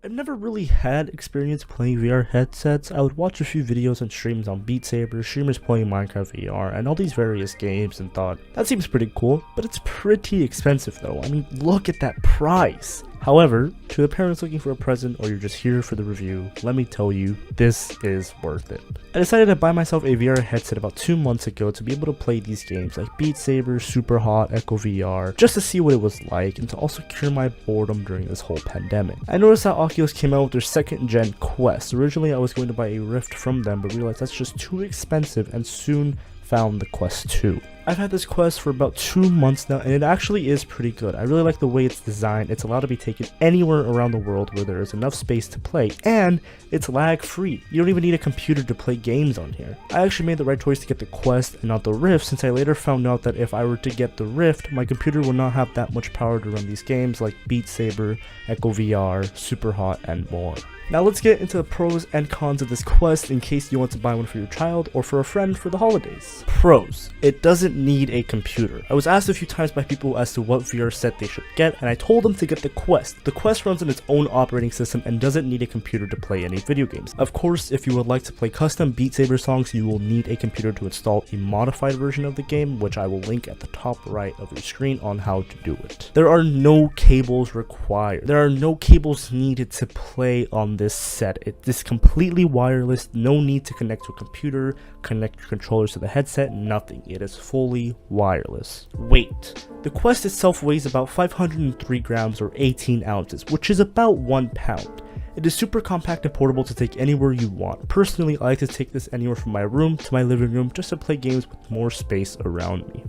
I've never really had experience playing VR headsets. I would watch a few videos and streams on Beat Saber, streamers playing Minecraft VR, and all these various games and thought, that seems pretty cool, but it's pretty expensive though. I mean, look at that price. However, to the parents looking for a present or you're just here for the review, let me tell you, this is worth it. I decided to buy myself a VR headset about 2 months ago to be able to play these games like Beat Saber, Super Hot, Echo VR, just to see what it was like and to also cure my boredom during this whole pandemic. I noticed that Oculus came out with their second gen Quest. Originally I was going to buy a Rift from them, but realized that's just too expensive and soon found the Quest 2. I've had this Quest for about 2 months now, and it actually is pretty good. I really like the way it's designed. It's allowed to be taken anywhere around the world where there is enough space to play, and it's lag free. You don't even need a computer to play games on here. I actually made the right choice to get the Quest and not the Rift, since I later found out that if I were to get the Rift, my computer would not have that much power to run these games like Beat Saber, Echo VR, Super Hot, and more. Now let's get into the pros and cons of this Quest in case you want to buy one for your child or for a friend for the holidays. Pros: it doesn't need a computer. I was asked a few times by people as to what VR set they should get, and I told them to get the Quest. The Quest runs on its own operating system and doesn't need a computer to play any video games. Of course, if you would like to play custom Beat Saber songs, you will need a computer to install a modified version of the game, which I will link at the top right of your screen on how to do it. There are no cables required. There are no cables needed to play on this set. It is completely wireless, no need to connect to a computer, connect your controllers to the headset, nothing. It is fully wireless. Weight: the Quest itself weighs about 503 grams or 18 ounces, which is about 1 pound. It is super compact and portable to take anywhere you want. Personally, I like to take this anywhere from my room to my living room just to play games with more space around me.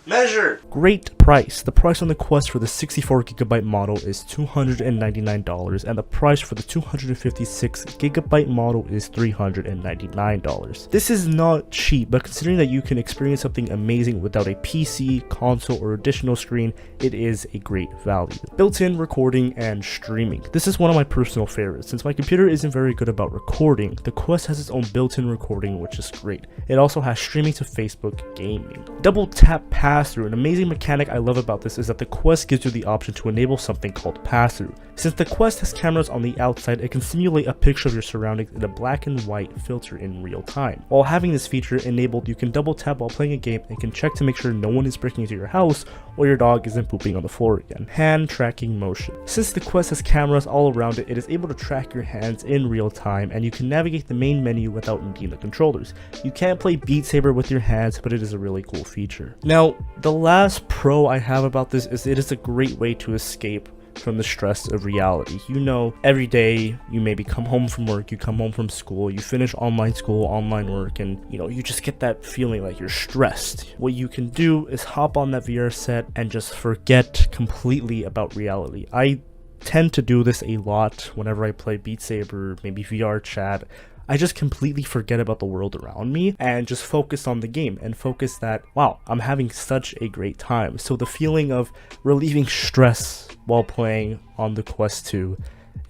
Measure: great price. The price on the Quest for the 64GB model is $299, and the price for the 256GB model is $399. This is not cheap, but considering that you can experience something amazing without a PC, console, or additional screen, it is a great value. Built-in recording and streaming. This is one of my personal favorites. Since my computer isn't very good about recording, the Quest has its own built-in recording, which is great. It also has streaming to Facebook gaming. Double tap pass-through. An amazing mechanic I love about this is that the Quest gives you the option to enable something called pass-through. Since the Quest has cameras on the outside, it can simulate a picture of your surroundings in a black and white filter in real time. While having this feature enabled, you can double tap while playing a game and can check to make sure no one is breaking into your house or your dog isn't pooping on the floor again. Hand tracking motion. Since the Quest has cameras all around it, it is able to track your hands in real time, and you can navigate the main menu without needing the controllers. You can't play Beat Saber with your hands, but it is a really cool feature. Now, the last pro I have about this is it is a great way to escape from the stress of reality. You know, every day you maybe come home from work, you come home from school, you finish online school, online work, and you just get that feeling like you're stressed. What you can do is hop on that VR set and just forget completely about reality. I tend to do this a lot whenever I play Beat Saber, maybe VR chat. I just completely forget about the world around me and just focus on the game and focus that, wow, I'm having such a great time. So the feeling of relieving stress while playing on the Quest 2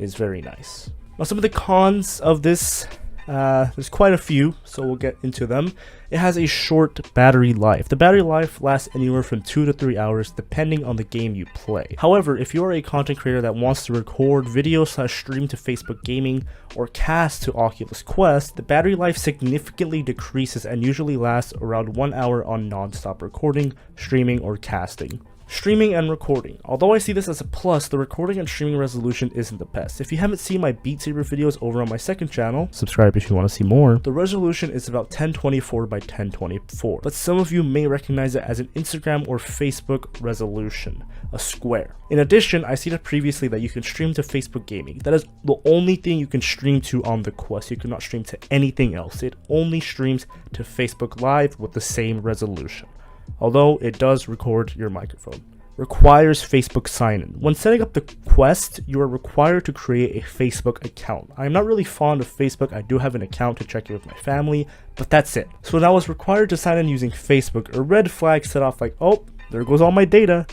is very nice. Now, some of the cons of this, there's quite a few, so we'll get into them. It has a short battery life. The battery life lasts anywhere from 2 to 3 hours depending on the game you play. However, if you're a content creator that wants to record video/stream to Facebook gaming or cast to Oculus Quest, the battery life significantly decreases and usually lasts around 1 hour on non-stop recording, streaming, or casting. Streaming and recording. Although I see this as a plus, the recording and streaming resolution isn't the best. If you haven't seen my Beat Saber videos over on my second channel, subscribe if you want to see more, the resolution is about 1024 by 1024, but some of you may recognize it as an Instagram or Facebook resolution, a square. In addition, I stated previously that you can stream to Facebook gaming. That is the only thing you can stream to on the Quest. You cannot stream to anything else. It only streams to Facebook Live with the same resolution, although it does record your microphone. Requires Facebook sign-in. When setting up the Quest, you are required to create a Facebook account. I'm not really fond of Facebook. I do have an account to check in with my family, but that's it. So when I was required to sign in using Facebook, a red flag set off like, oh, there goes all my data.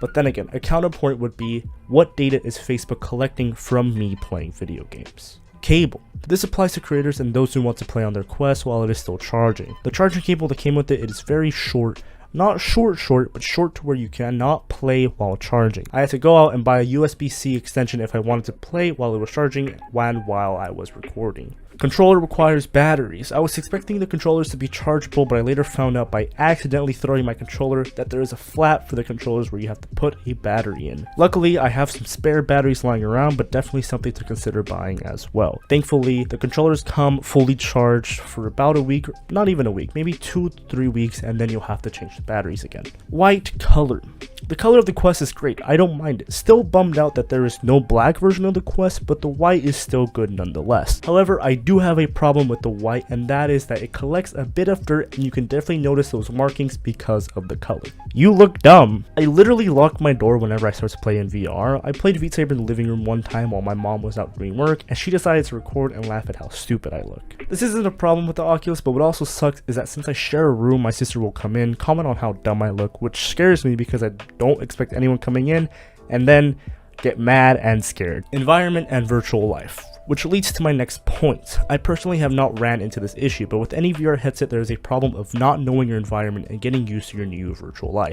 But then again, a counterpoint would be, what data is Facebook collecting from me playing video games? Cable. This applies to creators and those who want to play on their Quest while it is still charging. The charging cable that came with it is very short, Not short, but short to where you cannot play while charging. I had to go out and buy a USB-C extension if I wanted to play while it was charging and while I was recording. Controller requires batteries. I was expecting the controllers to be chargeable, but I later found out by accidentally throwing my controller that there is a flap for the controllers where you have to put a battery in. Luckily, I have some spare batteries lying around, but definitely something to consider buying as well. Thankfully, the controllers come fully charged for about a week, not even a week, maybe 2-3 weeks, and then you'll have to change the batteries again. White color. The color of the Quest is great, I don't mind it. Still bummed out that there is no black version of the Quest, but the white is still good nonetheless. However, I do have a problem with the white, and that is that it collects a bit of dirt and you can definitely notice those markings because of the color. You look dumb. I literally locked my door whenever I start to play in VR. I played Beat Saber in the living room one time while my mom was out doing work, and she decided to record and laugh at how stupid I look. This isn't a problem with the Oculus, but what also sucks is that since I share a room, my sister will come in, comment on how dumb I look, which scares me because I don't expect anyone coming in, and then get mad and scared. Environment and virtual life. Which leads to my next point. I personally have not ran into this issue, but with any VR headset there is a problem of not knowing your environment and getting used to your new virtual life.